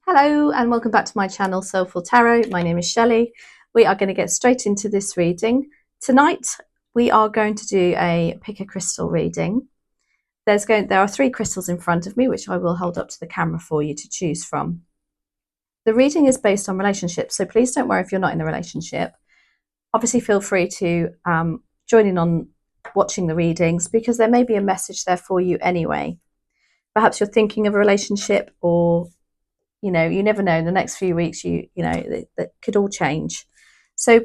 Hello and welcome back to my channel Soulful Tarot. My name is Shelley. We are going to get straight into this reading. Tonight we are going to do a pick a crystal reading. There are 3 crystals in front of me which I will hold up to the camera for you to choose from. The reading is based on relationships, so please don't worry if you're not in a relationship. Obviously feel free to join in on watching the readings because there may be a message there for you anyway. Perhaps you're thinking of a relationship, or you never know, in the next few weeks that could all change. So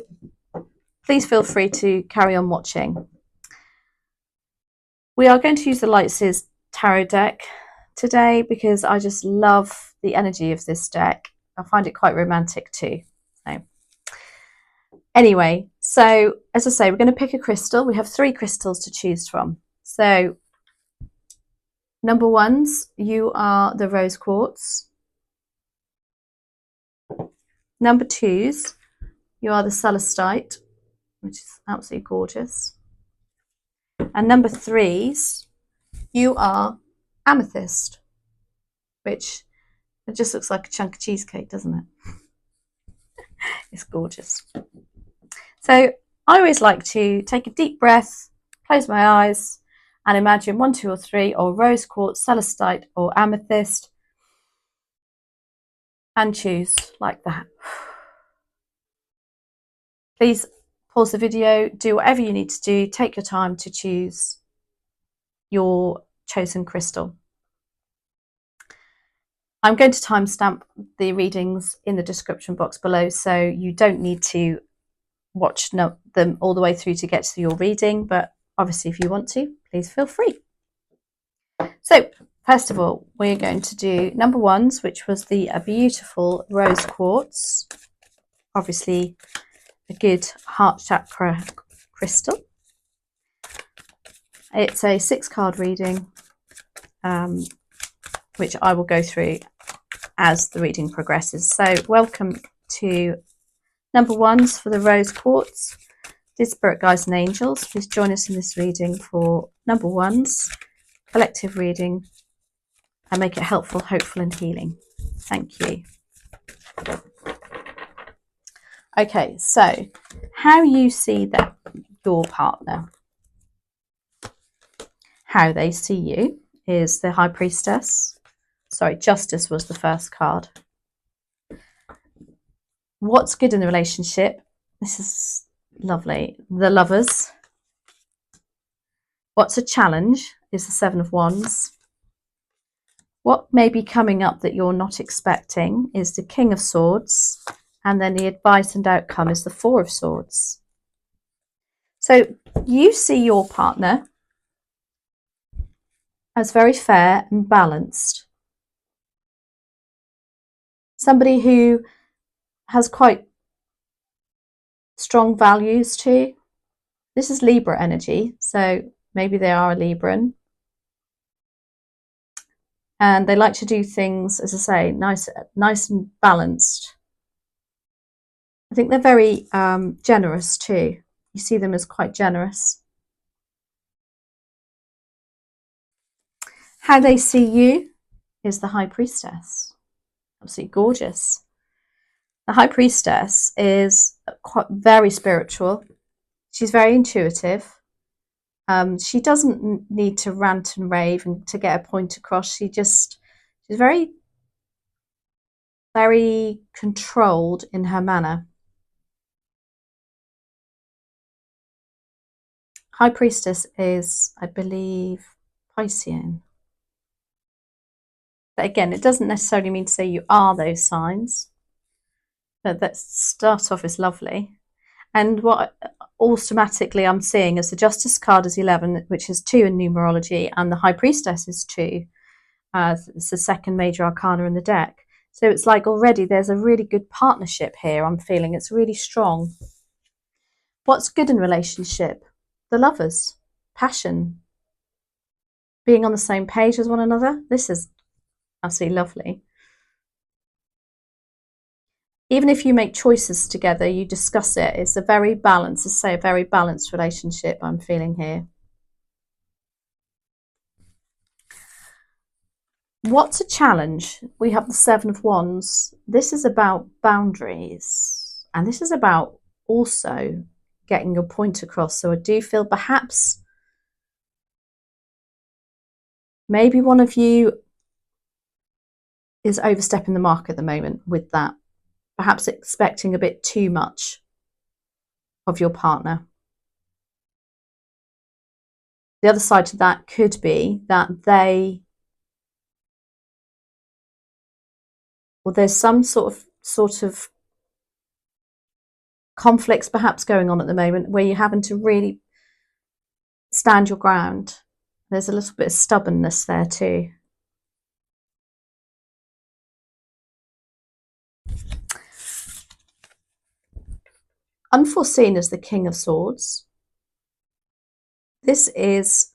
please feel free to carry on watching. We are going to use the Lightseers tarot deck today because I just love the energy of this deck. I find it quite romantic too. Anyway, so as I say, we're going to pick a crystal. We have 3 crystals to choose from. So number 1s, you are the rose quartz. Number 2s, you are the celestite, which is absolutely gorgeous. And number 3s, you are amethyst, which it just looks like a chunk of cheesecake, doesn't it? It's gorgeous. So I always like to take a deep breath, close my eyes, and imagine 1, 2, or 3, or rose quartz, celestite, or amethyst, and choose like that. Please pause the video, do whatever you need to do, take your time to choose your chosen crystal. I'm going to timestamp the readings in the description box below, so you don't need to watch them all the way through to get to your reading, but obviously if you want to, please feel free. So first of all, we're going to do number 1s, which was the beautiful rose quartz, obviously a good heart chakra crystal. It's a 6-card reading, which I will go through as the reading progresses. So welcome to number 1s for the rose quartz. Dear spirit guides and angels, please join us in this reading for number 1s, collective reading, and make it helpful, hopeful and healing. Thank you. Okay, so how you see your partner, how they see you, is the High Priestess. Sorry, Justice was the first card. What's good in the relationship? This is lovely. The Lovers. What's a challenge is the 7 of Wands. What may be coming up that you're not expecting is the King of Swords. And then the advice and outcome is the 4 of Swords. So you see your partner as very fair and balanced. Somebody who has quite strong values too. This is Libra energy, so maybe they are a Libran. And they like to do things, as I say, nice and balanced. I think they're very generous too. You see them as quite generous. How they see you is the High Priestess. Absolutely gorgeous. The High Priestess is quite very spiritual. She's very intuitive. She doesn't need to rant and rave and to get a point across. She's very, very controlled in her manner. High Priestess is, I believe, Piscean. But again, it doesn't necessarily mean to say you are those signs. But that start off is lovely. And what automatically I'm seeing is the Justice card is 11, which is 2 in numerology, and the High Priestess is 2. It's the 2nd major arcana in the deck. So it's like already there's a really good partnership here. I'm feeling it's really strong. What's good in relationship? The Lovers, passion, being on the same page as one another. This is absolutely lovely. Even if you make choices together, you discuss it. It's a very balanced, let's say, a very balanced relationship I'm feeling here. What's a challenge? We have the Seven of Wands. This is about boundaries, and this is about also getting your point across. So I do feel perhaps maybe one of you is overstepping the mark at the moment with that, perhaps expecting a bit too much of your partner. The other side to that could be that there's some sort of conflicts perhaps going on at the moment where you're having to really stand your ground. There's a little bit of stubbornness there too. Unforeseen as the King of Swords. This is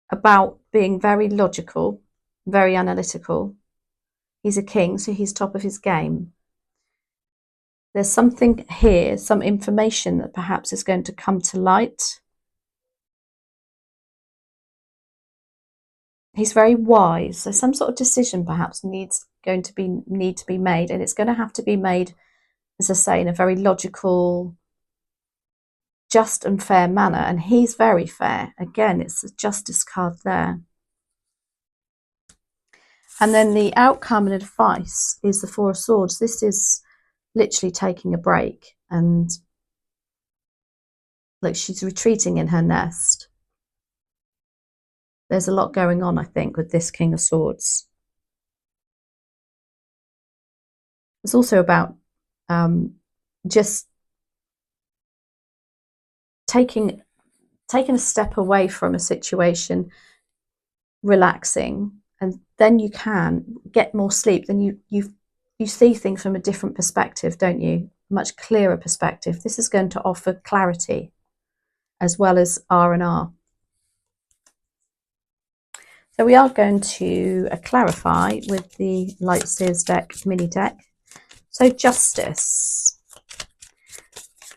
about being very logical, very analytical. He's a king, so he's top of his game. There's something here, some information that perhaps is going to come to light. He's very wise, so some sort of decision perhaps need to be made, and it's going to have to be made, as I say, in a very logical, just and fair manner. And he's very fair. Again, it's a justice card there. And then the outcome and advice is the Four of Swords. This is literally taking a break, and look, she's retreating in her nest. There's a lot going on, I think, with this King of Swords. It's also about just taking a step away from a situation, relaxing, and then you can get more sleep. Then you see things from a different perspective, don't you? A much clearer perspective. This is going to offer clarity as well as R&R. So we are going to clarify with the Light Seers deck, mini deck. So justice.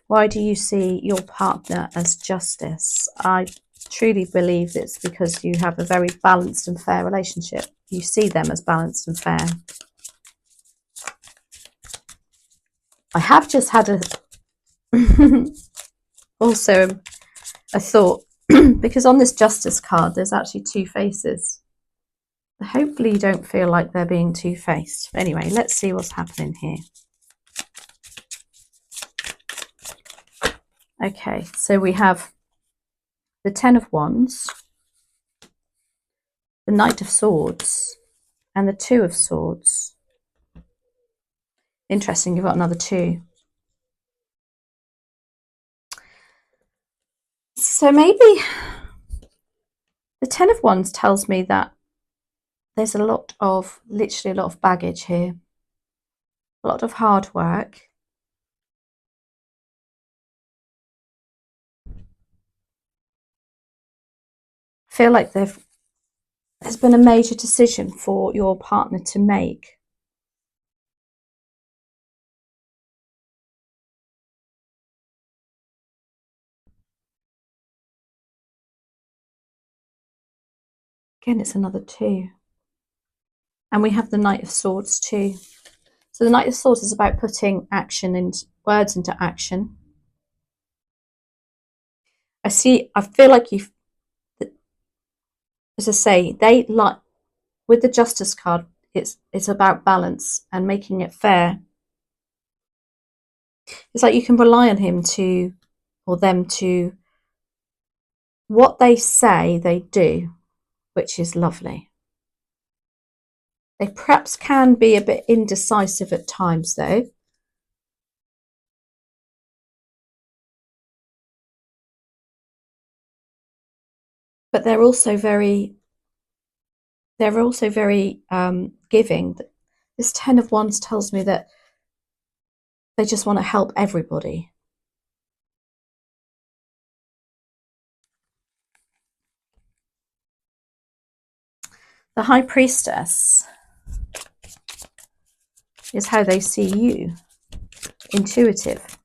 Why do you see your partner as justice? I truly believe it's because you have a very balanced and fair relationship. You see them as balanced and fair. I have just had also a thought, because on this justice card there's actually two faces. Hopefully you don't feel like they're being two-faced. Anyway, let's see what's happening here. Okay, so we have the Ten of Wands, the Knight of Swords, and the Two of Swords. Interesting, you've got another two. So maybe the Ten of Wands tells me that there's literally a lot of baggage here, a lot of hard work. I feel like there's been a major decision for your partner to make. Again, it's another two. And we have the Knight of Swords too. So the Knight of Swords is about putting action and words into action. I feel like you've, as I say, with the Justice card, it's about balance and making it fair. It's like you can rely on him or them to, what they say they do, which is lovely. They perhaps can be a bit indecisive at times though. But they're also very giving. This Ten of Wands tells me that they just want to help everybody. The High Priestess is how they see you. Intuitive.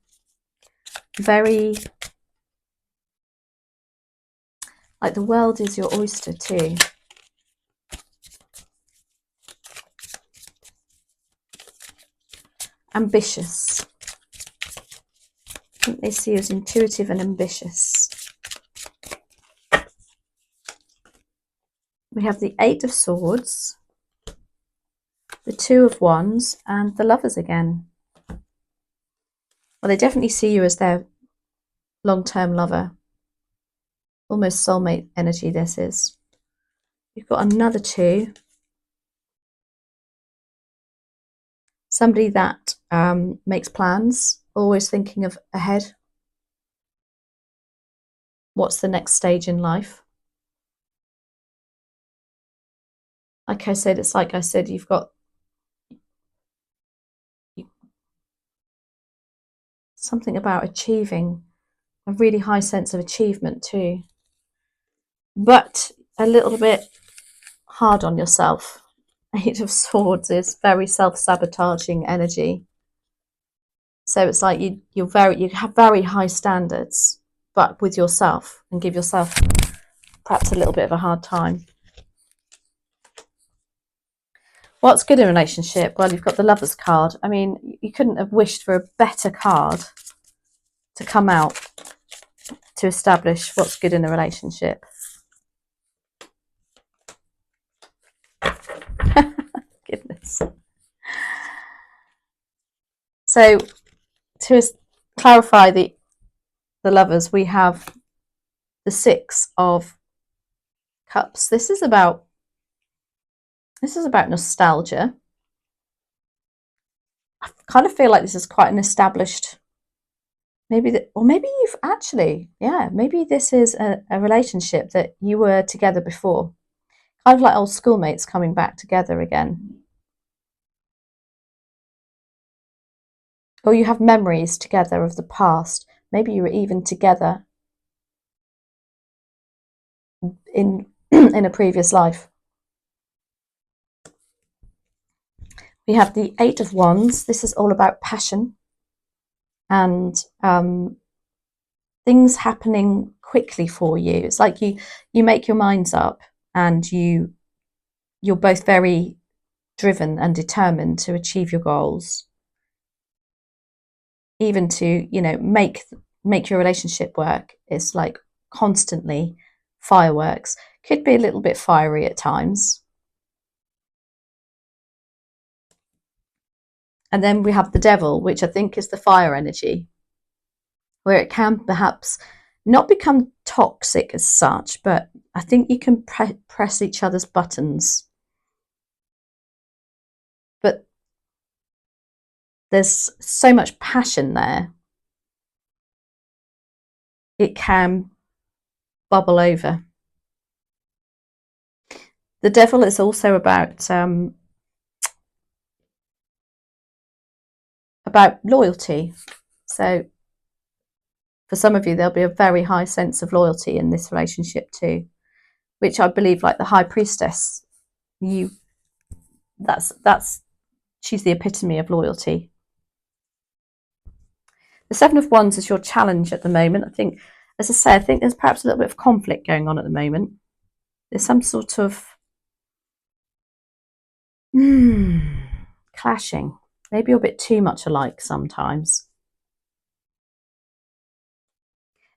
Very, like the world is your oyster too. ambitious. I think they see you as intuitive and ambitious. We have the Eight of Swords, the Two of Wands, and the Lovers again. Well, they definitely see you as their long-term lover. Almost soulmate energy this is. You've got another two. Somebody that makes plans, always thinking of ahead. What's the next stage in life? Like I said, it's like I said, you've got something about achieving, a really high sense of achievement too. But a little bit hard on yourself. Eight of Swords is very self-sabotaging energy. So it's like you have very high standards, but with yourself, and give yourself perhaps a little bit of a hard time. What's good in a relationship? Well, you've got the Lovers card. I mean, you couldn't have wished for a better card to come out to establish what's good in a relationship. Goodness. So to clarify the Lovers, we have the Six of Cups. This is about nostalgia. I kind of feel like this is quite an established, maybe you've actually, maybe this is a relationship that you were together before. Kind of like old schoolmates coming back together again. Or you have memories together of the past. Maybe you were even together in in a previous life. We have the Eight of Wands. This is all about passion and things happening quickly for you. It's like you make your minds up, and you're both very driven and determined to achieve your goals, even to make your relationship work. It's like constantly fireworks. Could be a little bit fiery at times. And then we have the Devil, which I think is the fire energy, where it can perhaps not become toxic as such, but I think you can press each other's buttons. But there's so much passion there, it can bubble over. The Devil is also about loyalty. So for some of you, there'll be a very high sense of loyalty in this relationship too, which I believe, like the High Priestess, she's the epitome of loyalty. The Seven of Wands is your challenge at the moment. I think, as I say, I think there's perhaps a little bit of conflict going on at the moment. There's some sort of clashing. Maybe you're a bit too much alike sometimes.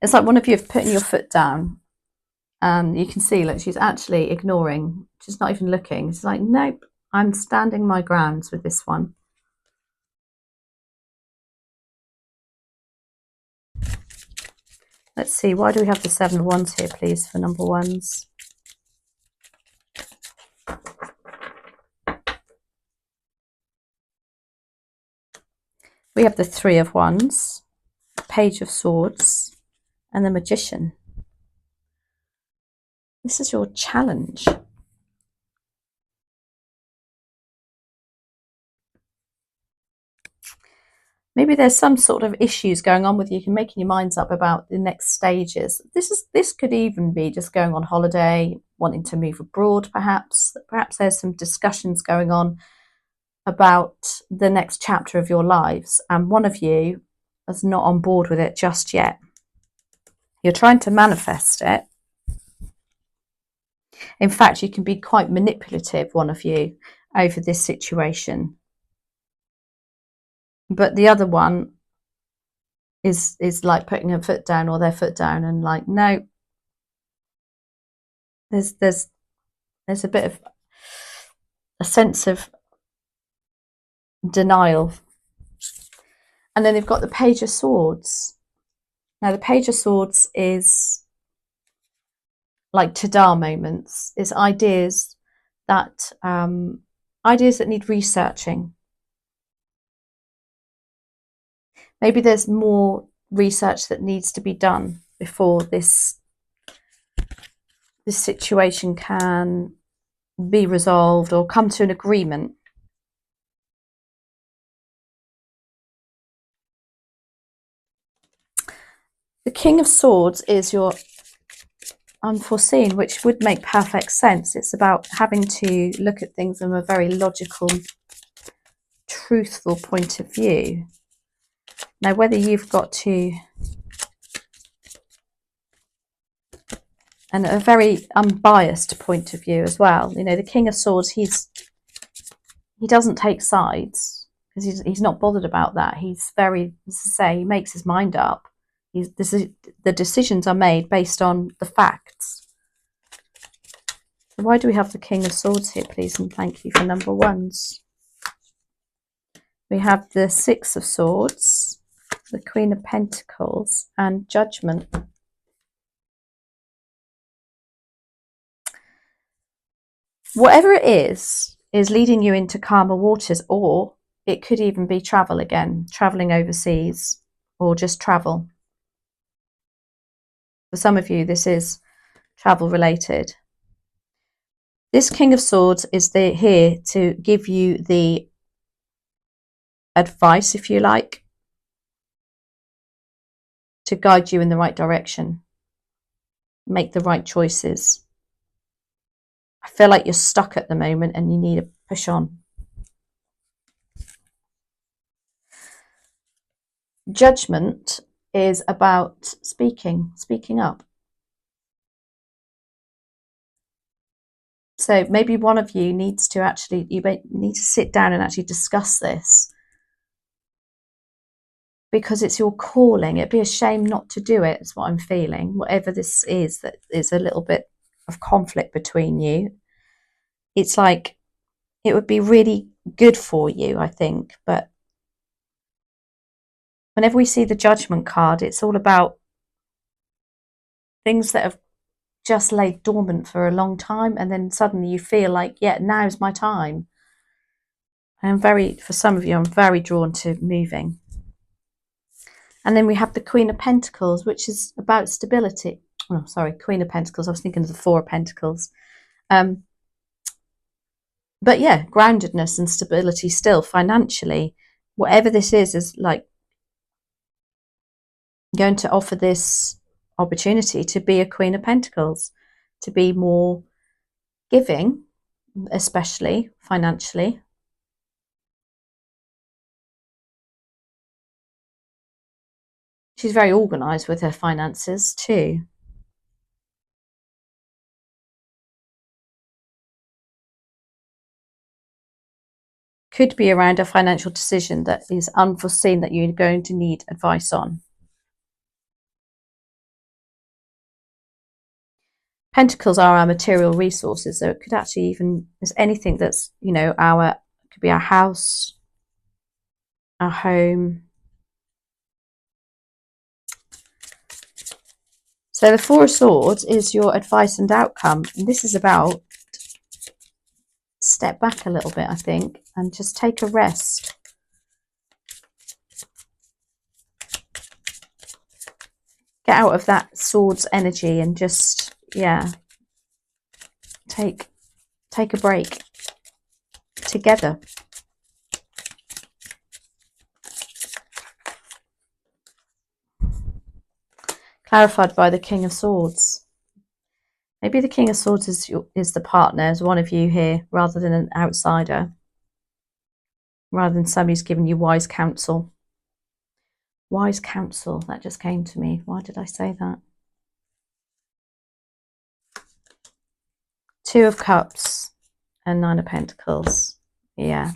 It's like one of you have putting your foot down, and you can see, like, she's actually ignoring. She's not even looking. She's like, nope, I'm standing my grounds with this one. Let's see, why do we have the Seven of Wands here, please, for number ones? We have the Three of Wands, Page of Swords, and the Magician. This is your challenge. Maybe there's some sort of issues going on with you. You're making your minds up about the next stages. This could even be just going on holiday, wanting to move abroad, perhaps. Perhaps there's some discussions going on about the next chapter of your lives, and one of you is not on board with it just yet. You're trying to manifest it. In fact, you can be quite manipulative, one of you, over this situation. but the other one is like putting her foot down or their foot down and like, no, there's a bit of a sense of denial. And then they've got the Page of Swords. Now the Page of Swords is like ta-da moments. It's ideas that need researching. Maybe there's more research that needs to be done before this situation can be resolved or come to an agreement. The King of Swords is your unforeseen, which would make perfect sense. It's about having to look at things from a very logical, truthful point of view. Now, whether you've got to, and a very unbiased point of view as well. You know, the King of Swords, he doesn't take sides because he's not bothered about that. He's very, as I say, he makes his mind up. The decisions are made based on the facts. So why do we have the King of Swords here, please? And thank you for number ones. We have the Six of Swords, the Queen of Pentacles, and Judgment. Whatever it is leading you into calmer waters, or it could even be travel again, traveling overseas, or just travel. For some of you, this is travel related. This King of Swords is here to give you the advice, if you like, to guide you in the right direction, make the right choices. I feel like you're stuck at the moment and you need to push on. Judgment is about speaking up. So maybe one of you needs to sit down and actually discuss this, because it's your calling. It'd be a shame not to do it, is what I'm feeling. Whatever this is that is a little bit of conflict between you, it's like it would be really good for you, I think. But whenever we see the Judgment card, it's all about things that have just laid dormant for a long time, and then suddenly you feel like, yeah, now's my time. For some of you, I'm very drawn to moving. And then we have the Queen of Pentacles, which is about stability. Oh, sorry, Queen of Pentacles. I was thinking of the Four of Pentacles. But yeah, groundedness and stability still financially. Whatever this is like going to offer this opportunity to be a Queen of Pentacles, to be more giving, especially financially. She's very organised with her finances too. Could be around a financial decision that is unforeseen that you're going to need advice on. Pentacles are our material resources, so it could actually even, there's anything that's, you know, it could be our house, our home. So the Four of Swords is your advice and outcome. And this is about step back a little bit, I think, and just take a rest. Get out of that swords energy and just, yeah, take a break together. Clarified by the King of Swords. Maybe the King of Swords is the partner, is one of you here, rather than an outsider, rather than somebody who's giving you wise counsel. Wise counsel, that just came to me. Why did I say that? Two of Cups and Nine of Pentacles. Yeah.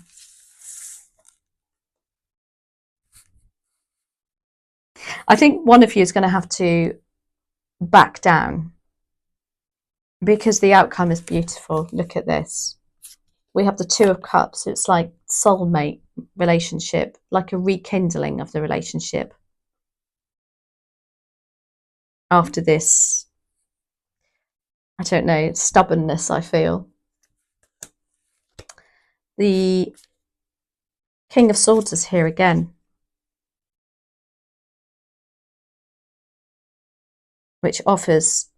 I think one of you is going to have to back down because the outcome is beautiful. Look at this. We have the Two of Cups. It's like soulmate relationship, like a rekindling of the relationship after this, I don't know, stubbornness, I feel. The King of Swords is here again, which offers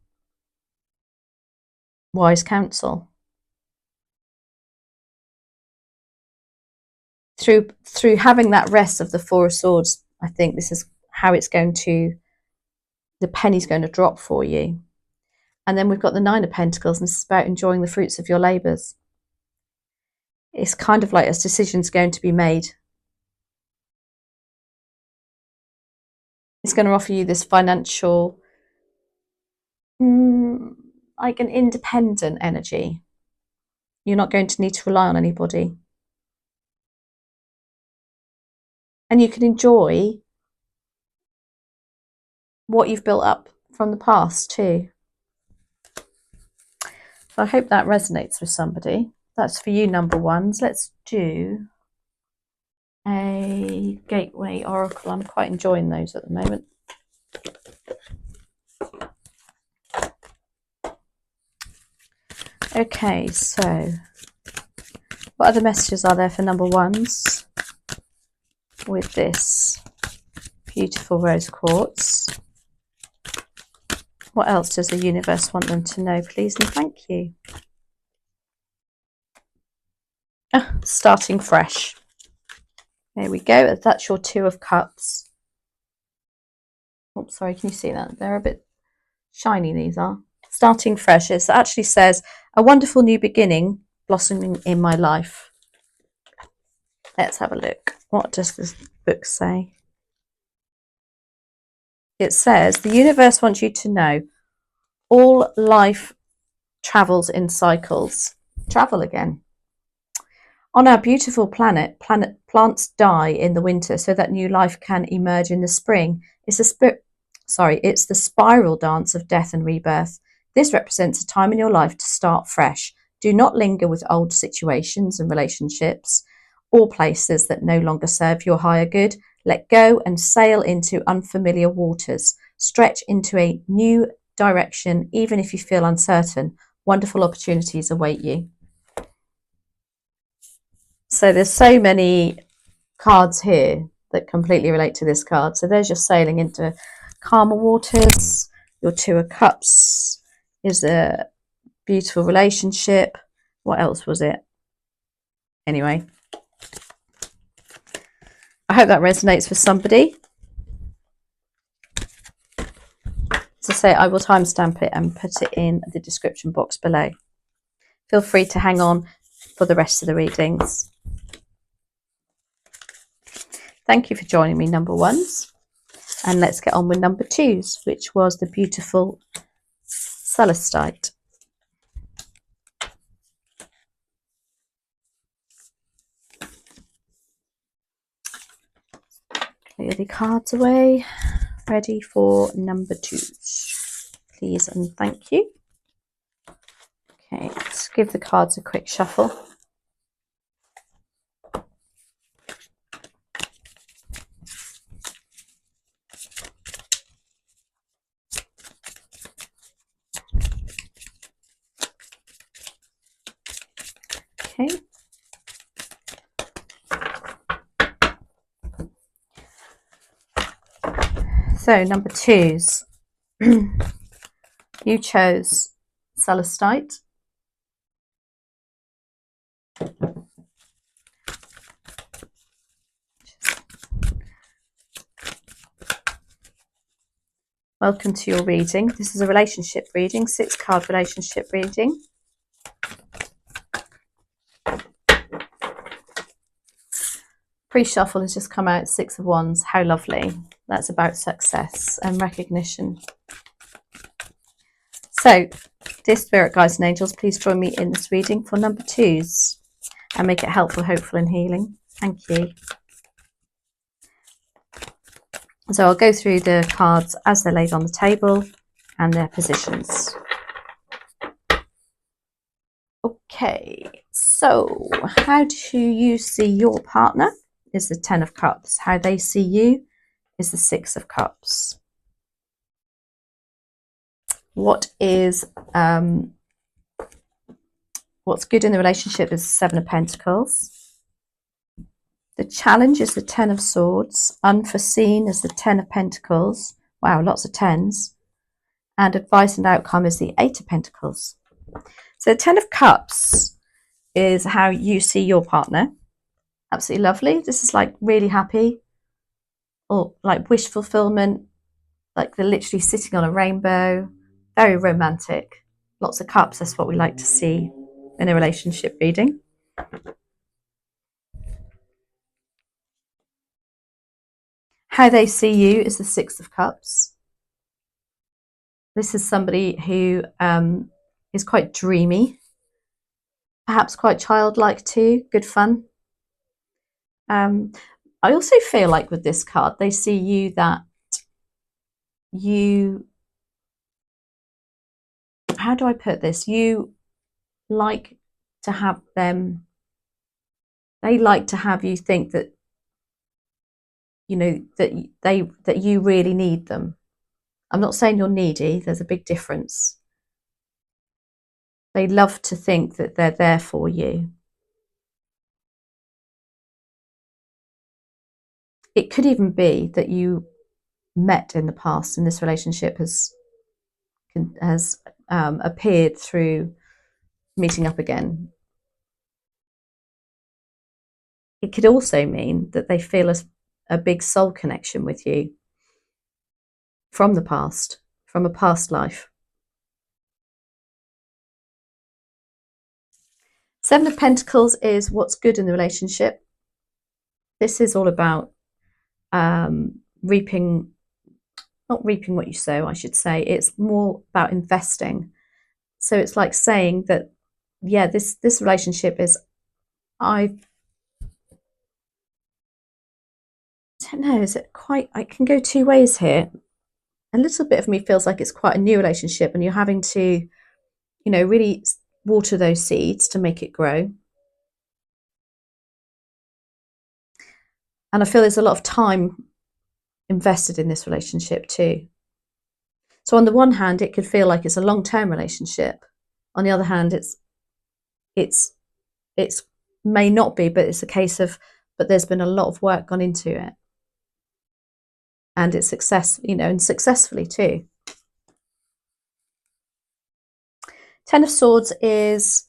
wise counsel. Through having that rest of the Four of Swords, I think this is how it's going to, the penny's going to drop for you. And then we've got the Nine of Pentacles, and this is about enjoying the fruits of your labours. It's kind of like a decision's going to be made. It's going to offer you this financial, like an independent energy. You're not going to need to rely on anybody. And you can enjoy what you've built up from the past too. So I hope that resonates with somebody. That's for you, number ones. Let's do a Gateway Oracle. I'm quite enjoying those at the moment. Okay, so what other messages are there for number ones with this beautiful rose quartz? What else does the universe want them to know, please and thank you? Starting fresh. There we go. That's your Two of Cups. Oh, sorry, can you see that? They're a bit shiny, these are. Starting fresh. It actually says, a wonderful new beginning blossoming in my life. Let's have a look. What does this book say? It says, the universe wants you to know all life travels in cycles. Travel again. On our beautiful planet, plants die in the winter so that new life can emerge in the spring. It's the spiral dance of death and rebirth. This represents a time in your life to start fresh. Do not linger with old situations and relationships or places that no longer serve your higher good. Let go and sail into unfamiliar waters. Stretch into a new direction, even if you feel uncertain. Wonderful opportunities await you. So there's so many cards here that completely relate to this card. So there's your sailing into calmer waters. Your Two of Cups is a beautiful relationship. What else was it? Anyway, I hope that resonates with somebody. As I say, I will timestamp it and put it in the description box below. Feel free to hang on for the rest of the readings. Thank you for joining me, number ones. And let's get on with number twos, which was the beautiful Celestite. Clear the cards away. Ready for number twos. Please and thank you. Okay, let's give the cards a quick shuffle. Okay. So number twos, you chose Celestite. Welcome to your reading. This is a relationship reading, 6-card relationship reading. Pre-shuffle has just come out, 6 of Wands. How lovely. That's about success and recognition. So, dear spirit guides and angels, please join me in this reading for number twos and make it helpful, hopeful and healing. Thank you. So I'll go through the cards as they're laid on the table and their positions. Okay, so how do you see your partner is the Ten of Cups. How they see you is the Six of Cups. What is what's good in the relationship is the Seven of Pentacles. The challenge is the Ten of Swords. Unforeseen is the Ten of Pentacles. Wow, lots of tens. And advice and outcome is the Eight of Pentacles. So the Ten of Cups is how you see your partner. Absolutely lovely. This is like really happy, or like wish fulfillment, like they're literally sitting on a rainbow. Very romantic. Lots of cups. That's what we like to see in a relationship reading. How they see you is the Six of Cups. This is somebody who is quite dreamy, perhaps quite childlike too, good fun. I also feel like with this card, they see you that you, how do I put this? You like to have them, they like to have you think that, you know, that you really need them. I'm not saying you're needy, there's a big difference. They love to think that they're there for you. It could even be that you met in the past and this relationship has appeared through meeting up again. It could also mean that they feel a big soul connection with you from the past, from a past life. Seven of Pentacles is what's good in the relationship. This is all about reaping, not reaping what you sow, I should say. It's more about investing. So it's like saying that, yeah, this relationship is, I don't know, is it quite, I can go two ways here. A little bit of me feels like it's quite a new relationship and you're having to, you know, really water those seeds to make it grow. And I feel there's a lot of time invested in this relationship too. So on the one hand, it could feel like it's a long-term relationship. On the other hand, it's may not be, but it's a case of, but there's been a lot of work gone into it. And it's success, you know, and successfully too. Ten of Swords is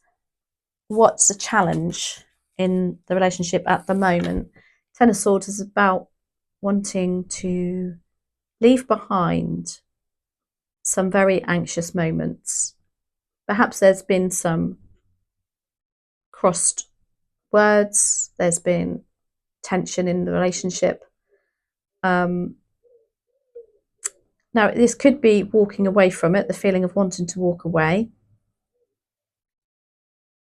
what's a challenge in the relationship at the moment. Ten of Swords is about wanting to leave behind some very anxious moments. Perhaps there's been some crossed words, there's been tension in the relationship. Now, this could be walking away from it, the feeling of wanting to walk away.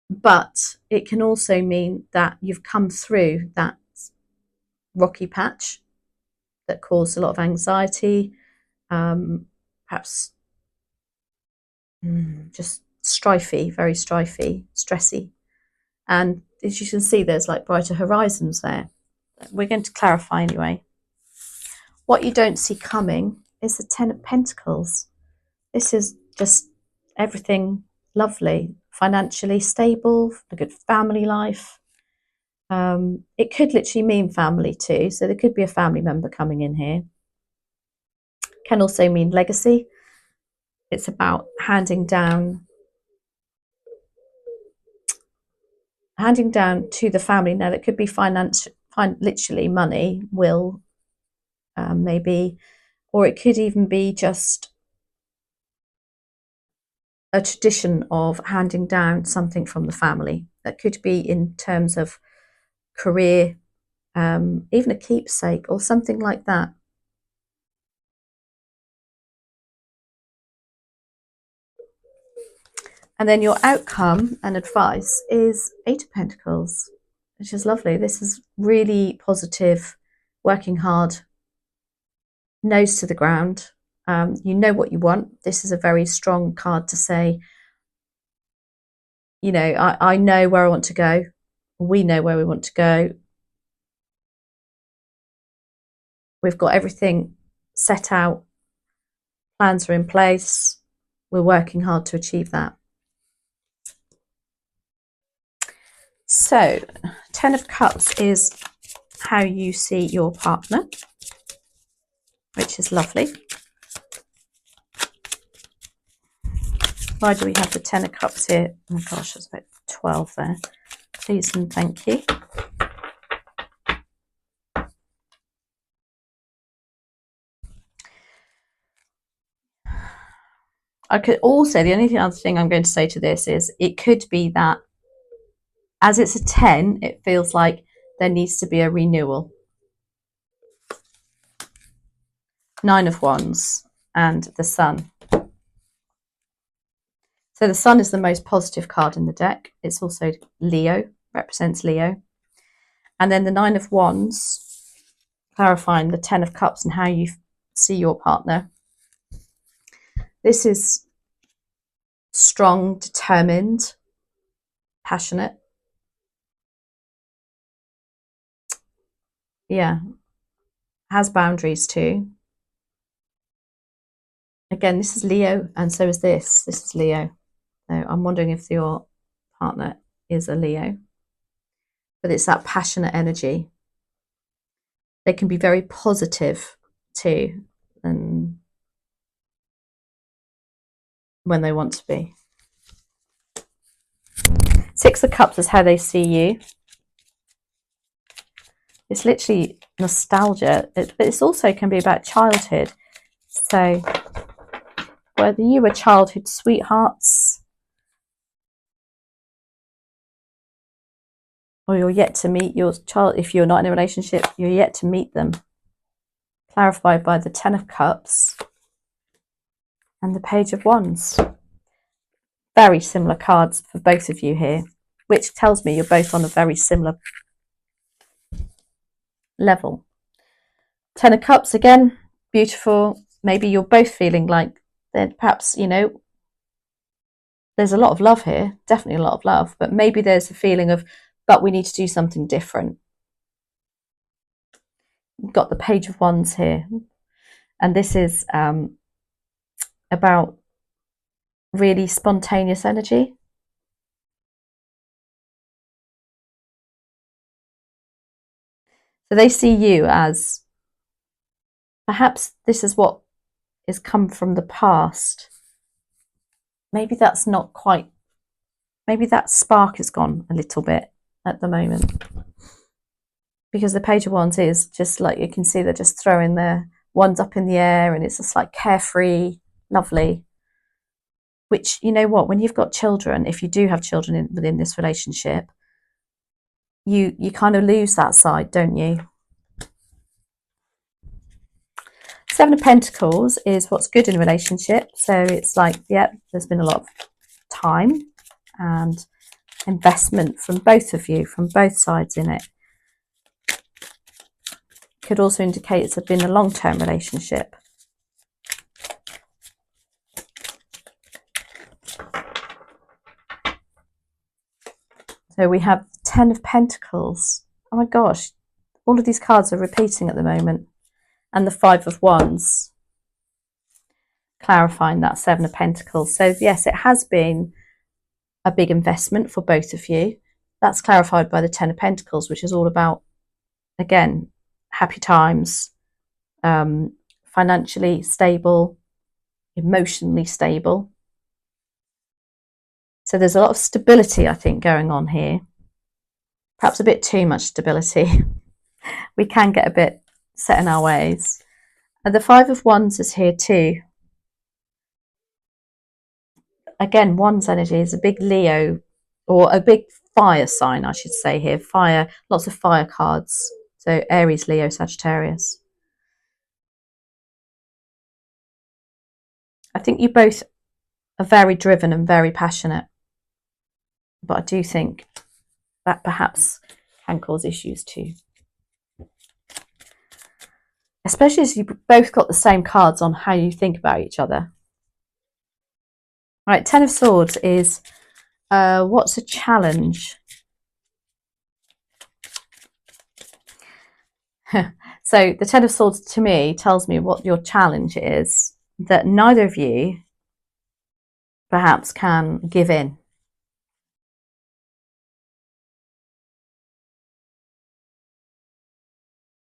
But it can also mean that you've come through that rocky patch that caused a lot of anxiety, perhaps just strifey, very strifey, stressy. And as you can see, there's like brighter horizons there. We're going to clarify anyway. What you don't see coming is the Ten of Pentacles. This is just everything lovely, financially stable, a good family life. It could literally mean family too. So there could be a family member coming in here. Can also mean legacy. It's about handing down to the family. Now that could be literally money, will, maybe, or it could even be just a tradition of handing down something from the family. That could be in terms of career, even a keepsake or something like that. And then your outcome and advice is Eight of Pentacles, which is lovely. This is really positive, working hard, nose to the ground. You know what you want. This is a very strong card to say, you know, I know where I want to go. We know where we want to go. We've got everything set out. Plans are in place. We're working hard to achieve that. So, 10 of Cups is how you see your partner, which is lovely. Why do we have the 10 of Cups here? Oh my gosh, there's about 12 there. Please and thank you. I could also, the only other thing I'm going to say to this is it could be that as it's a 10, it feels like there needs to be a renewal. 9 of Wands and the Sun. So the Sun is the most positive card in the deck. It's also Leo, represents Leo. And then the 9 of Wands, clarifying the 10 of Cups and how you see your partner. This is strong, determined, passionate. Yeah, has boundaries too. Again, this is Leo, and so is this. This is Leo. So I'm wondering if your partner is a Leo. But it's that passionate energy. They can be very positive too, and when they want to be. 6 of Cups is how they see you. It's literally nostalgia, but it's also can be about childhood. So whether you were childhood sweethearts or you're yet to meet your child, if you're not in a relationship, you're yet to meet them. Clarified by the 10 of Cups and the Page of Wands. Very similar cards for both of you here, which tells me you're both on a very similar level. 10 of Cups again, beautiful. Maybe you're both feeling like that perhaps, you know, there's a lot of love here, definitely a lot of love, but maybe there's a feeling of, but we need to do something different. You've got the Page of Wands here, and this is about really spontaneous energy. So they see you as perhaps this is what is come from the past. Maybe that's not quite, maybe that spark is gone a little bit at the moment. Because the Page of Wands is just like, you can see they're just throwing their wands up in the air and it's just like carefree, lovely. Which, you know what, when you've got children, if you do have children within this relationship, you kind of lose that side, don't you? 7 of Pentacles is what's good in a relationship. So it's like, yeah, there's been a lot of time and investment from both of you, from both sides in it. Could also indicate it's been a long-term relationship. So we have 10 of Pentacles. Oh my gosh, all of these cards are repeating at the moment. And the 5 of Wands, clarifying that 7 of Pentacles. So yes, it has been a big investment for both of you. That's clarified by the 10 of Pentacles, which is all about, again, happy times, financially stable, emotionally stable. So there's a lot of stability, I think, going on here. Perhaps a bit too much stability. We can get a bit set in our ways. And the 5 of Wands is here too. Again, Wands energy is a big Leo, or a big fire sign, I should say here. Fire, lots of fire cards. So Aries, Leo, Sagittarius. I think you both are very driven and very passionate. But I do think that perhaps can cause issues too. especially as you both got the same cards on how you think about each other. All right, Ten of Swords is what's a challenge? So the Ten of Swords to me tells me what your challenge is, that neither of you perhaps can give in.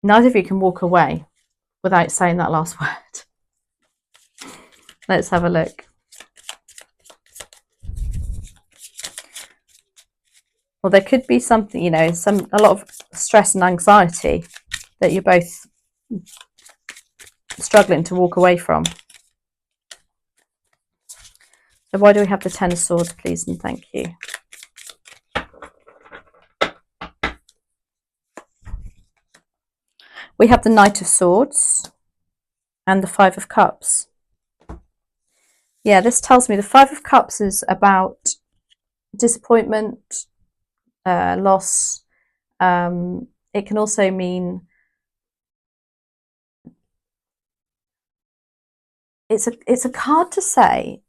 Neither of you can walk away without saying that last word. Let's have a look. Well, there could be something, you know, a lot of stress and anxiety that you're both struggling to walk away from. So why do we have the Ten of Swords, please and thank you? We have the Knight of Swords and the Five of Cups. Yeah, this tells me the Five of Cups is about disappointment, loss. It can also mean it's a card to say.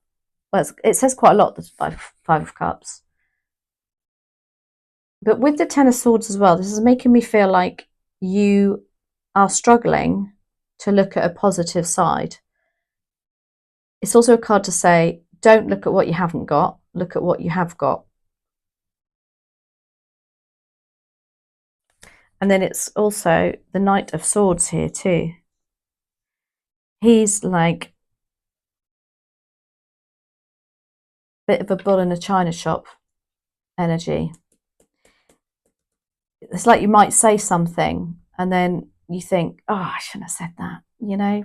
Well, it says quite a lot, the Five of Cups. But with the Ten of Swords as well, this is making me feel like you are struggling to look at a positive side. It's also a card to say, don't look at what you haven't got, look at what you have got. And then it's also the Knight of Swords here too. He's like a bit of a bull in a china shop energy. It's like you might say something and then you think, oh, I shouldn't have said that, you know?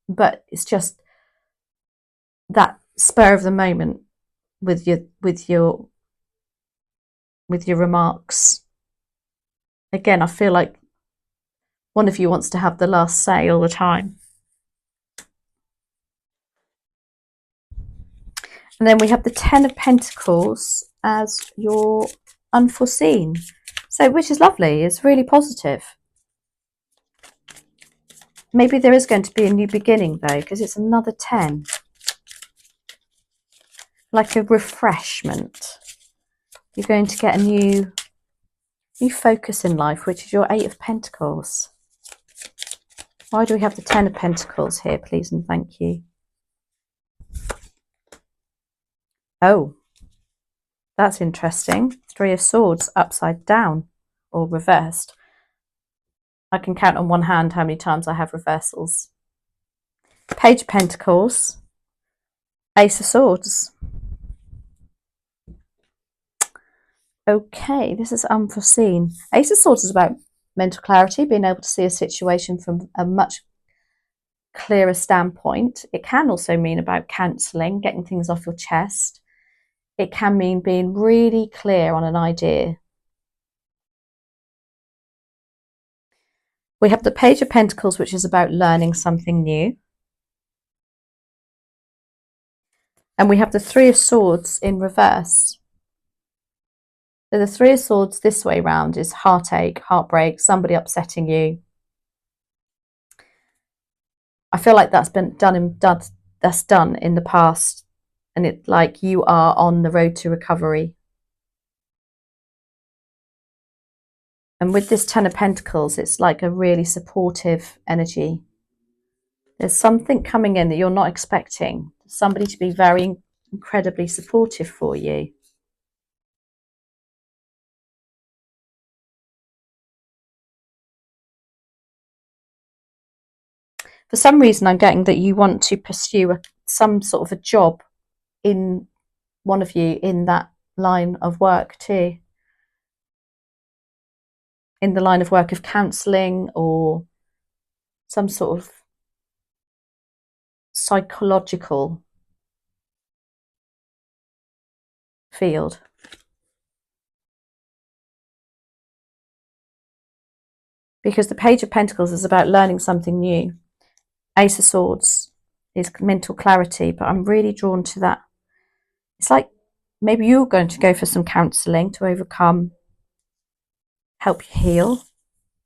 But it's just that spur of the moment with your remarks. Again, I feel like one of you wants to have the last say all the time. And then we have the Ten of Pentacles as your unforeseen. So, which is lovely. It's really positive. Maybe there is going to be a new beginning though, because it's another 10. Like a refreshment. You're going to get a new focus in life, which is your Eight of Pentacles. Why do we have the Ten of Pentacles here, please and thank you? Oh, that's interesting. Three of Swords upside down or reversed. I can count on one hand how many times I have reversals. Page of Pentacles, Ace of Swords. Okay, this is unforeseen. Ace of Swords is about mental clarity, being able to see a situation from a much clearer standpoint. It can also mean about cancelling, getting things off your chest. It can mean being really clear on an idea. We have the Page of Pentacles, which is about learning something new. And we have the Three of Swords in reverse. So the Three of Swords this way round is heartache, heartbreak, somebody upsetting you. I feel like that's been done in the past, and it's like you are on the road to recovery. And with this Ten of Pentacles, it's like a really supportive energy. There's something coming in that you're not expecting. Somebody to be very incredibly supportive for you. For some reason, I'm getting that you want to pursue some sort of a job in one of you in that line of work too. In the line of work of counselling or some sort of psychological field. Because the Page of Pentacles is about learning something new. Ace of Swords is mental clarity, but I'm really drawn to that. It's like maybe you're going to go for some counselling to overcome, help you heal.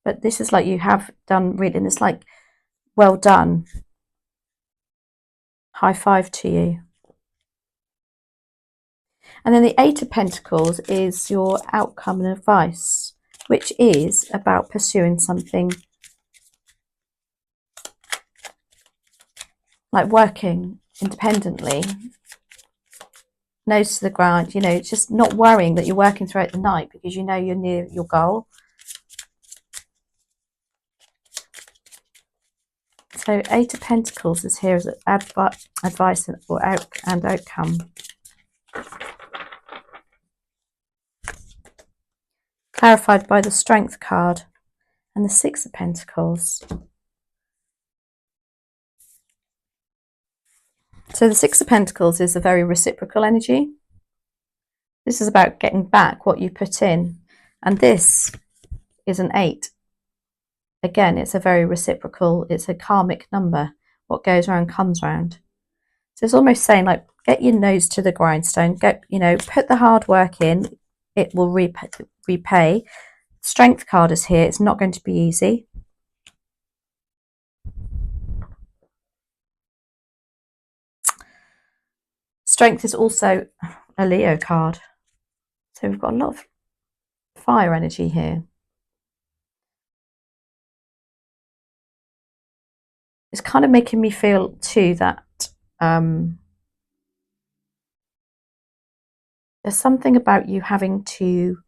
But this is like you have done really, and it's like well done. High five to you. And then the Eight of Pentacles is your outcome and advice, which is about pursuing something like working independently, nose to the ground, you know, just not worrying that you're working throughout the night because you know you're near your goal. So Eight of Pentacles is here as advice or outcome. Clarified by the Strength card and the Six of Pentacles. So the Six of Pentacles is a very reciprocal energy. This is about getting back what you put in. And this is an 8. Again, it's a very reciprocal, it's a karmic number. What goes around comes around. So it's almost saying, like, get your nose to the grindstone, get, you know, put the hard work in, it will repay. Strength card is here, it's not going to be easy. Strength is also a Leo card. So we've got a lot of fire energy here. It's kind of making me feel too that there's something about you having to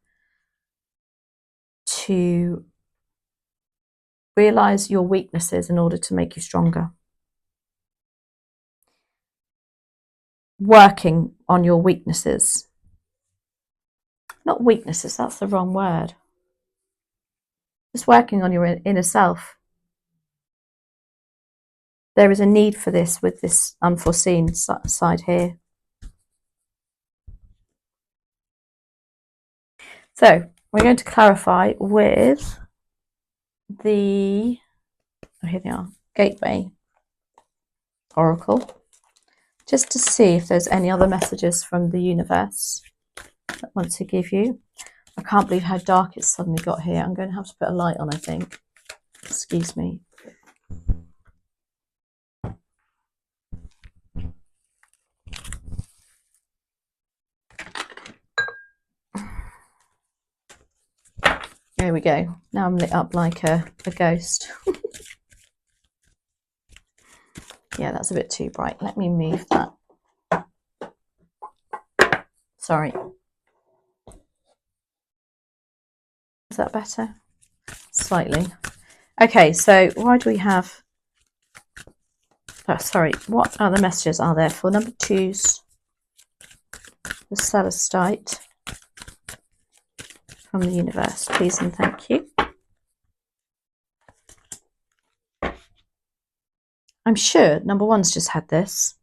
realize your weaknesses in order to make you stronger. Working on your weaknesses. Not weaknesses, that's the wrong word. Just working on your inner self. There is a need for this with this unforeseen side here. So we're going to clarify with the, oh, here they are, Gateway Oracle, just to see if there's any other messages from the universe that want to give you. I can't believe how dark it's suddenly got here. I'm going to have to put a light on, I think. Excuse me. There we go. Now I'm lit up like a ghost. Yeah, that's a bit too bright. Let me move that. Sorry. Is that better? Slightly. Okay, so why do we have... Oh, sorry, what other messages are there for number 2's the Celestite from the universe, please and thank you. I'm sure number 1's just had this.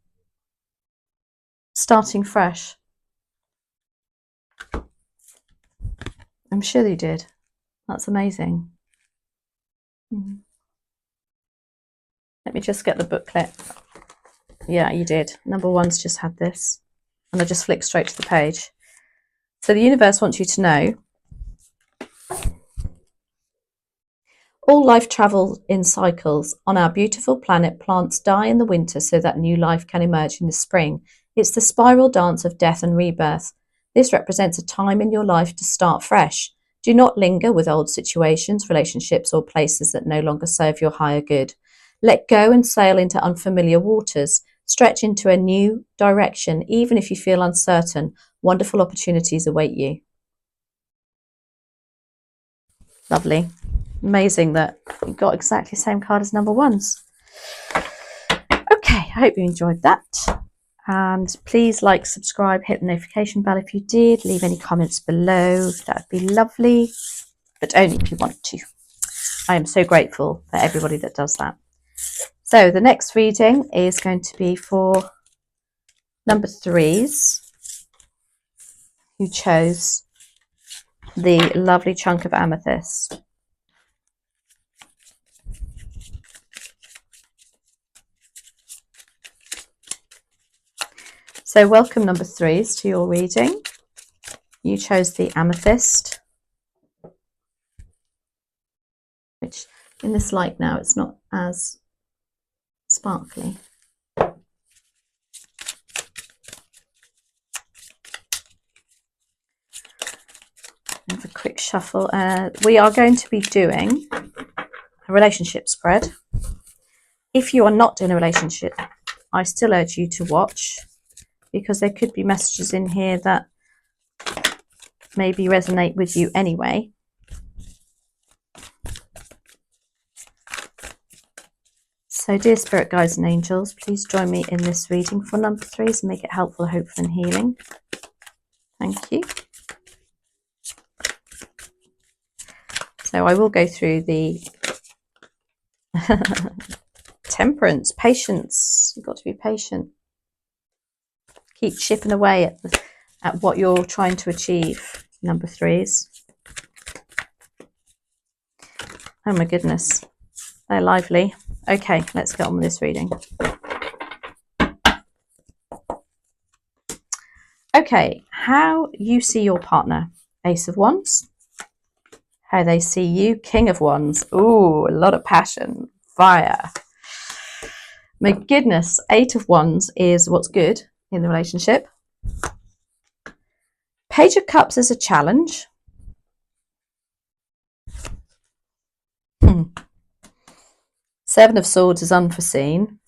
Starting fresh. I'm sure they did. That's amazing. Let me just get the booklet. Yeah, you did. Number 1's just had this. And I just flick straight to the page. So the universe wants you to know all life travels in cycles. On our beautiful planet, plants die in the winter so that new life can emerge in the spring. It's the spiral dance of death and rebirth. This represents a time in your life to start fresh. Do not linger with old situations, relationships, or places that no longer serve your higher good. Let go and sail into unfamiliar waters. Stretch into a new direction, even if you feel uncertain. Wonderful opportunities await you. Lovely. Amazing that you got exactly the same card as number 1's. Okay, I hope you enjoyed that. And please like, subscribe, hit the notification bell if you did. Leave any comments below. That would be lovely. But only if you want to. I am so grateful for everybody that does that. So the next reading is going to be for number 3's who chose the lovely chunk of amethyst. So welcome number 3's to your reading. You chose the amethyst, which in this light now it's not as sparkly. Have a quick shuffle. We are going to be doing a relationship spread. If you are not in a relationship, I still urge you to watch, because there could be messages in here that maybe resonate with you anyway. So dear spirit guides and angels, please join me in this reading for number 3s and make it helpful, hopeful and healing. Thank you. So I will go through the temperance, patience. You've got to be patient. Keep chipping away at what you're trying to achieve, number 3s. Oh my goodness, they're lively. Okay, let's get on with this reading. Okay, how you see your partner. Ace of Wands. How they see you. King of Wands. Ooh, a lot of passion. Fire. My goodness, 8 of Wands is what's good in the relationship. Page of Cups is a challenge. 7 of Swords is unforeseen.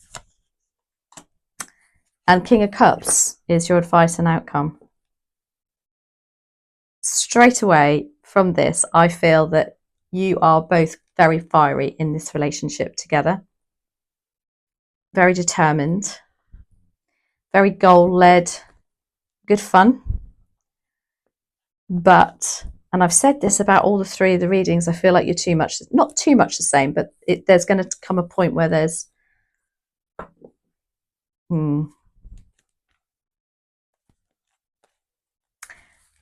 And King of Cups is your advice and outcome. Straight away from this, I feel that you are both very fiery in this relationship together. Very determined. Very goal-led. Good fun. But, and I've said this about all the 3 of the readings, I feel like you're too much, not too much the same, but there's going to come a point where there's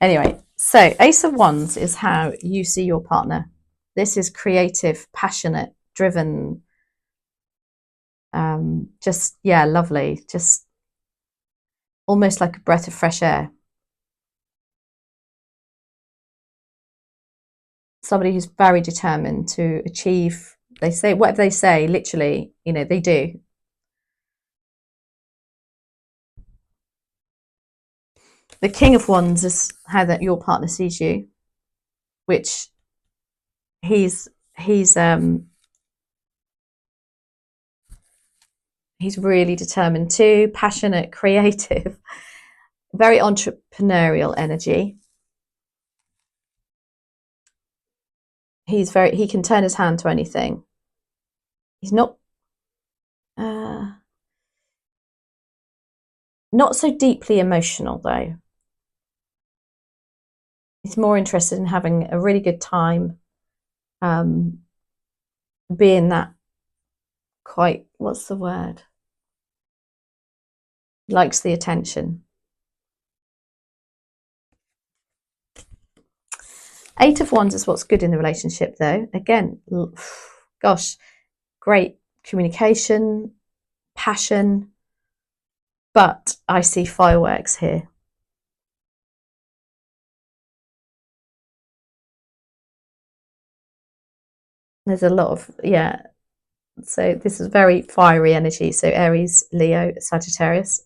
Anyway, so Ace of Wands is how you see your partner. This is creative, passionate, driven, just, yeah, lovely. Just almost like a breath of fresh air. Somebody who's very determined to achieve, they say, whatever they say, literally, you know, they do. The King of Wands is how that your partner sees you, which he's really determined too, passionate, creative, very entrepreneurial energy. He can turn his hand to anything. He's not so deeply emotional though. He's more interested in having a really good time, being that quite, what's the word? Likes the attention. 8 of Wands is what's good in the relationship though. Again, gosh, great communication, passion, but I see fireworks here. There's a lot of, yeah. So this is very fiery energy. So Aries, Leo, Sagittarius,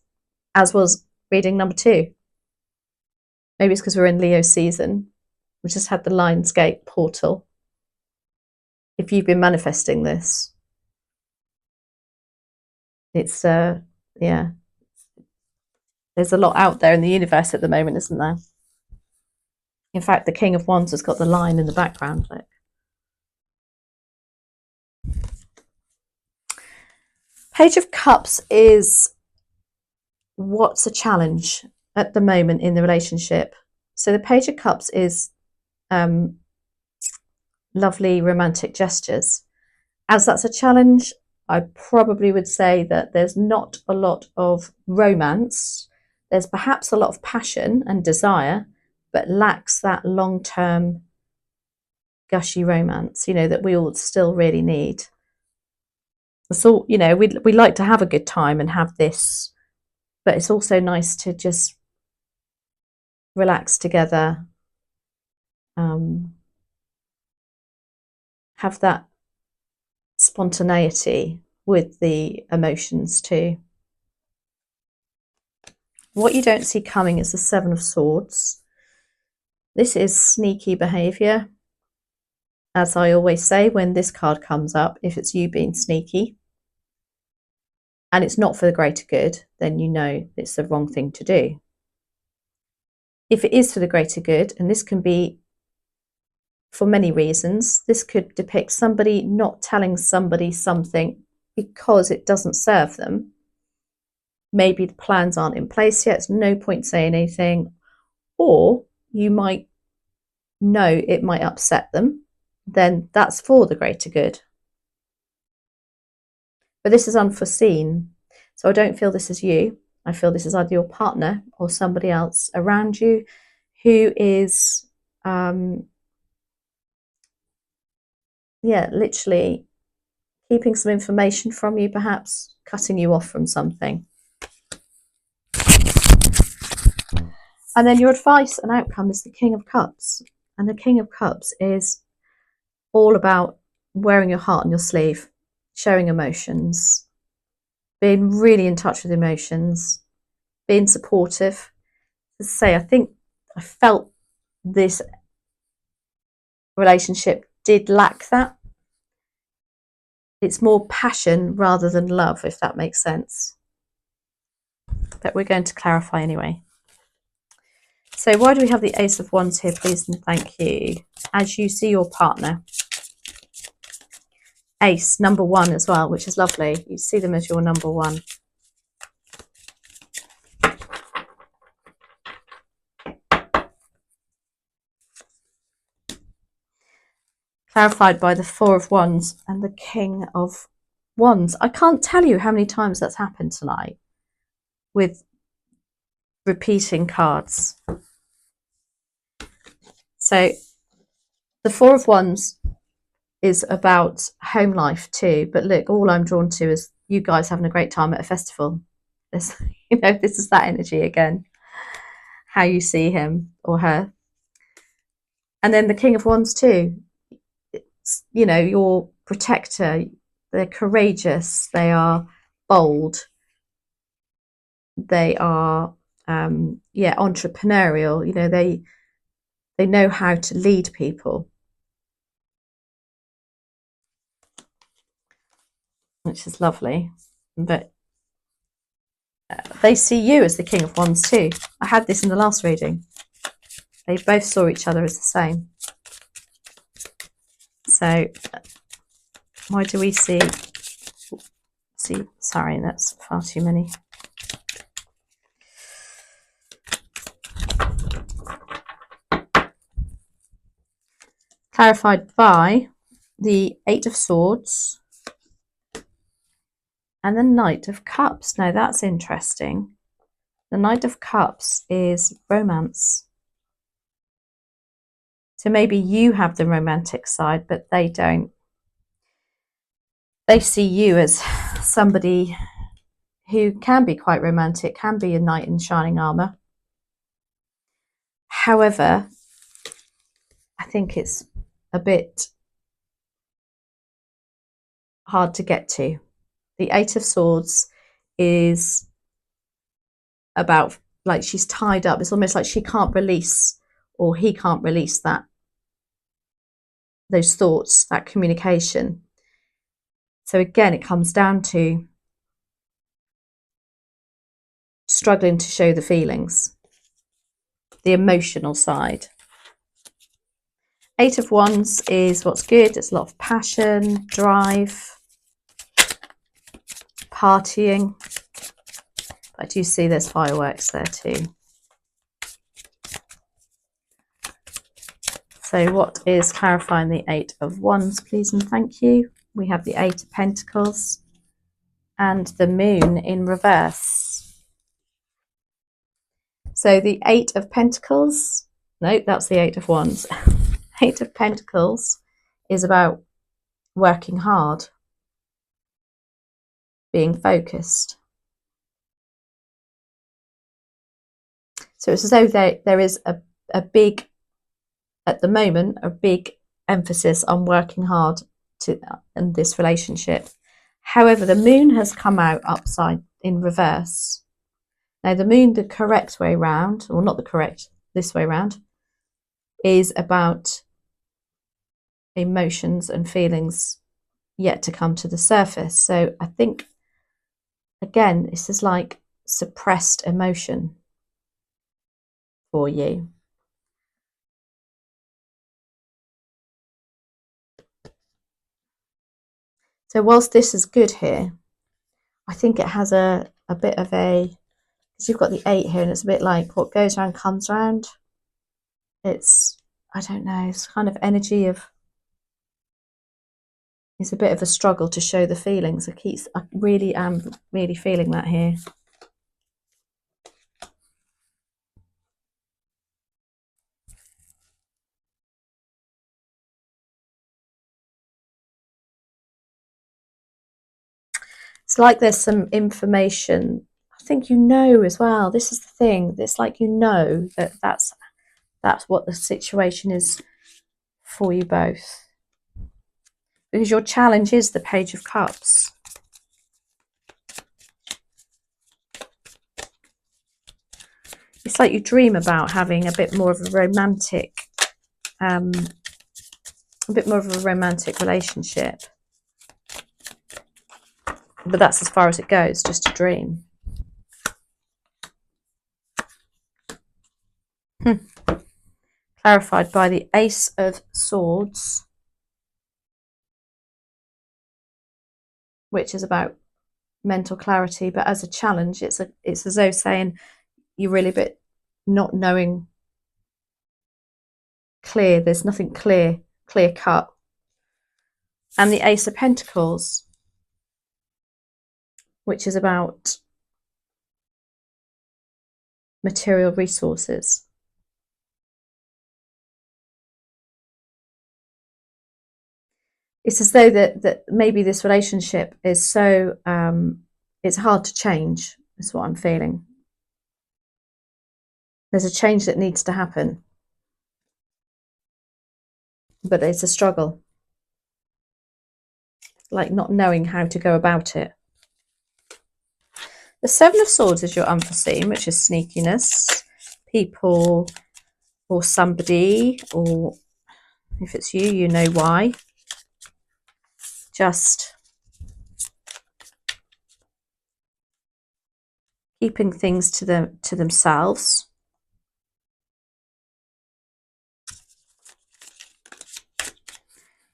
as was reading number 2. Maybe it's because we're in Leo season. We just had the Lionsgate portal. If you've been manifesting this, it's, yeah. There's a lot out there in the universe at the moment, isn't there? In fact, the King of Wands has got the line in the background. Look. Page of Cups is what's a challenge at the moment in the relationship. So the Page of Cups is lovely romantic gestures. As that's a challenge, I probably would say that there's not a lot of romance. There's perhaps a lot of passion and desire, but lacks that long-term gushy romance, you know, that we all still really need. So, you know, we like to have a good time and have this, but it's also nice to just relax together, have that spontaneity with the emotions too. What you don't see coming is the Seven of Swords. This is sneaky behaviour. As I always say, when this card comes up, if it's you being sneaky and it's not for the greater good, then you know it's the wrong thing to do. If it is for the greater good, and this can be for many reasons, this could depict somebody not telling somebody something because it doesn't serve them. Maybe the plans aren't in place yet, it's no point saying anything, or you might know it might upset them, then that's for the greater good. But this is unforeseen, so I don't feel this is you. I feel this is either your partner or somebody else around you who is, literally keeping some information from you, perhaps cutting you off from something. And then your advice and outcome is the King of Cups. And the King of Cups is all about wearing your heart on your sleeve, showing emotions, being really in touch with emotions, being supportive. As I say, I think I felt this relationship did lack that. It's more passion rather than love, if that makes sense. But we're going to clarify anyway. So why do we have the Ace of Wands here, please and thank you? As you see your partner. Ace, number one as well, which is lovely. You see them as your number one. Clarified by the Four of Wands and the King of Wands. I can't tell you how many times that's happened tonight with repeating cards. So the Four of Wands is about home life too, but look, all I'm drawn to is you guys having a great time at a festival. This, this is that energy again, how you see him or her. And then the King of Wands too, it's, your protector. They're courageous, they are bold, they are entrepreneurial. They know how to lead people, which is lovely. But they see you as the King of Wands too. I had this in the last reading. They both saw each other as the same. So why do we see, sorry, that's far too many. Clarified by the Eight of Swords and the Knight of Cups. Now that's interesting. The Knight of Cups is romance. So maybe you have the romantic side, but they don't. They see you as somebody who can be quite romantic, can be a knight in shining armour. However, I think it's a bit hard to get to. The Eight of Swords is about, like, she's tied up. It's almost like she can't release, or he can't release those thoughts, that communication. So again, it comes down to struggling to show the feelings, the emotional side. Eight of Wands is what's good. It's a lot of passion, drive, partying. I do see there's fireworks there too. So what is clarifying the Eight of Wands, please and thank you? We have the Eight of Pentacles and the Moon in reverse. So the Eight of Pentacles, no, that's the Eight of Wands. Eight of Pentacles is about working hard, being focused. So it's as though there is a big, at the moment, a big emphasis on working hard in this relationship. However, the moon has come out upside in reverse. Now, the moon, the correct way round, or not the correct, this way round, is about emotions and feelings yet to come to the surface. So I think, again, this is like suppressed emotion for you. So whilst this is good here, I think it has a bit of a, because you've got the 8 here, and it's a bit like what goes around comes around. It's, I don't know, it's kind of energy of, it's a bit of a struggle to show the feelings. I really am really feeling that here. It's like there's some information. I think you know as well. This is the thing. It's like you know that that's what the situation is for you both. Because your challenge is the Page of Cups. It's like you dream about having a bit more of a romantic, relationship. But that's as far as it goes, just a dream. Clarified by the Ace of Swords, which is about mental clarity, but as a challenge, it's as though saying you're really a bit not knowing clear. There's nothing clear cut. And the Ace of Pentacles, which is about material resources. It's as though that maybe this relationship is so, it's hard to change, is what I'm feeling. There's a change that needs to happen, but it's a struggle. Like not knowing how to go about it. The Seven of Swords is your unforeseen, which is sneakiness, people or somebody, or if it's you, you know why. Just keeping things to themselves.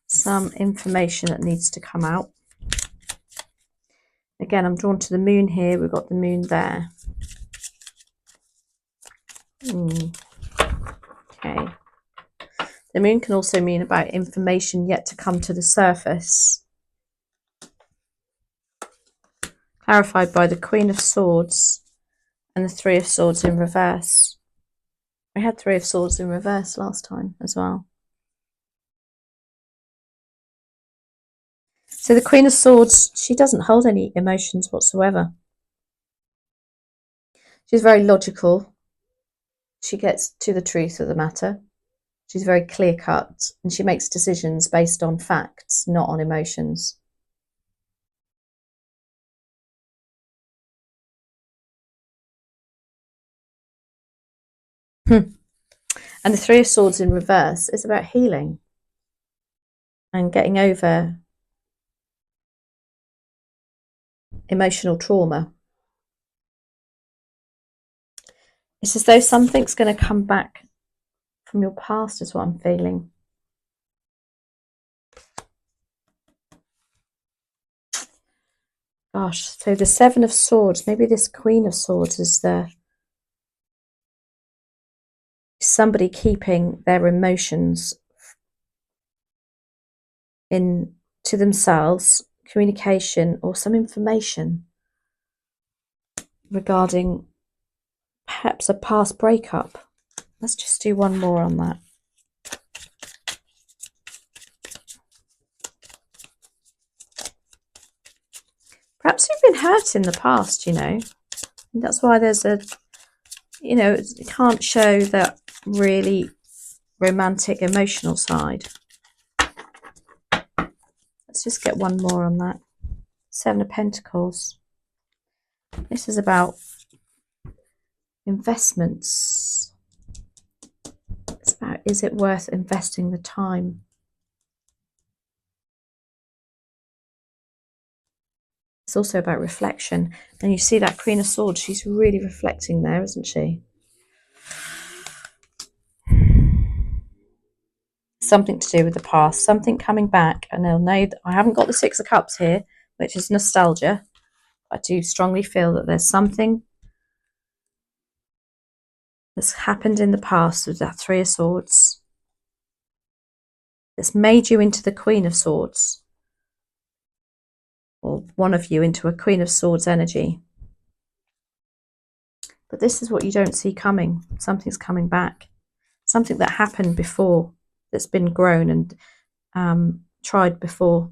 Some information that needs to come out. Again, I'm drawn to the moon here. We've got the moon there. Okay. The moon can also mean about information yet to come to the surface. Clarified by the Queen of Swords and the Three of Swords in reverse. We had Three of Swords in reverse last time as well. So the Queen of Swords, she doesn't hold any emotions whatsoever. She's very logical. She gets to the truth of the matter. She's very clear-cut, and she makes decisions based on facts, not on emotions. And the Three of Swords in reverse is about healing and getting over emotional trauma. It's as though something's going to come back from your past, is what I'm feeling. Gosh, so the Seven of Swords, maybe this Queen of Swords is somebody keeping their emotions in to themselves, communication or some information regarding perhaps a past breakup. Let's just do one more on that. Perhaps you've been hurt in the past, you know. And that's why there's a, you know, it can't show that really romantic emotional side. Let's just get one more on that. Seven of Pentacles. This is about investments. It's about, is it worth investing the time? It's also about reflection. And you see that Queen of Swords, she's really reflecting there, isn't she? Something to do with the past, something coming back, and they'll know that I haven't got the Six of Cups here, which is nostalgia. I do strongly feel that there's something that's happened in the past with that Three of Swords that's made you into the Queen of Swords, or one of you into a Queen of Swords energy. But this is what you don't see coming. Something's coming back. Something that happened before, that's been grown and tried before.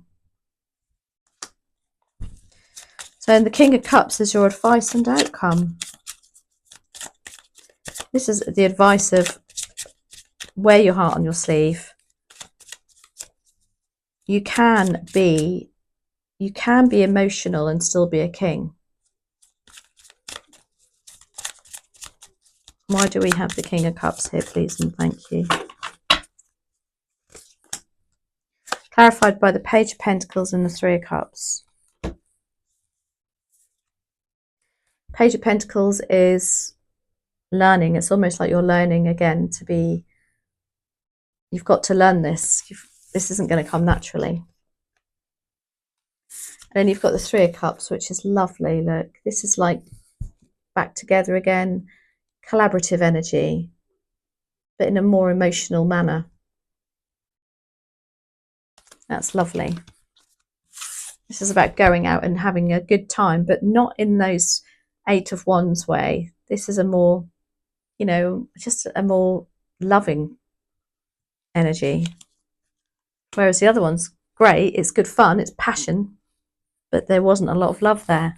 So in the King of Cups is your advice and outcome. This is the advice of wear your heart on your sleeve. You can be emotional and still be a king. Why do we have the King of Cups here, please and thank you? Clarified by the Page of Pentacles and the Three of Cups. Page of Pentacles is learning. It's almost like you're learning again to be, you've got to learn this. This isn't going to come naturally. And then you've got the Three of Cups, which is lovely. Look, this is like back together again, collaborative energy, but in a more emotional manner. That's lovely. This is about going out and having a good time, but not in those Eight of Wands way. This is a more, you know, just a more loving energy. Whereas the other one's great, it's good fun, it's passion, but there wasn't a lot of love there.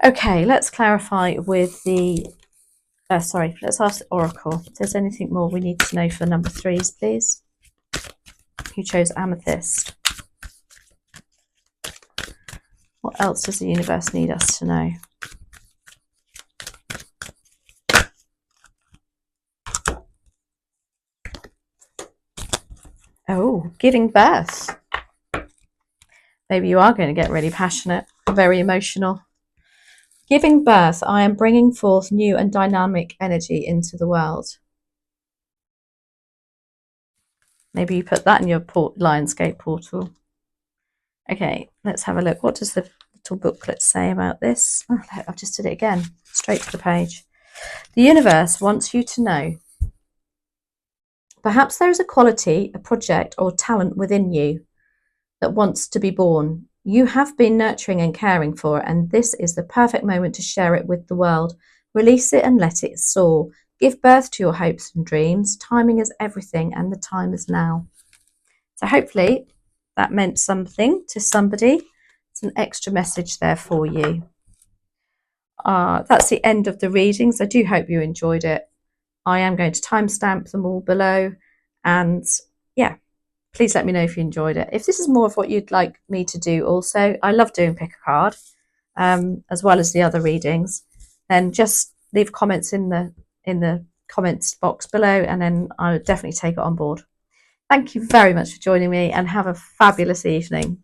Okay, let's clarify with the, let's ask the Oracle. If there's anything more we need to know for number threes, please. Who chose Amethyst? What else does the universe need us to know? Oh, giving birth. Maybe you are going to get really passionate, very emotional. Giving birth, I am bringing forth new and dynamic energy into the world. Maybe you put that in your Lionsgate portal. Okay, let's have a look. What does the little booklet say about this? Oh, look, I've just did it again, straight to the page. The universe wants you to know. Perhaps there is a quality, a project, or talent within you that wants to be born. You have been nurturing and caring for, and this is the perfect moment to share it with the world. Release it and let it soar. Give birth to your hopes and dreams. Timing is everything, and the time is now. So hopefully that meant something to somebody. It's an extra message there for you. That's the end of the readings. I do hope you enjoyed it. I am going to timestamp them all below, and yeah, please let me know if you enjoyed it. If this is more of what you'd like me to do also, I love doing pick a card, as well as the other readings, then just leave comments in the comments box below, and then I'll definitely take it on board. Thank you very much for joining me, and have a fabulous evening.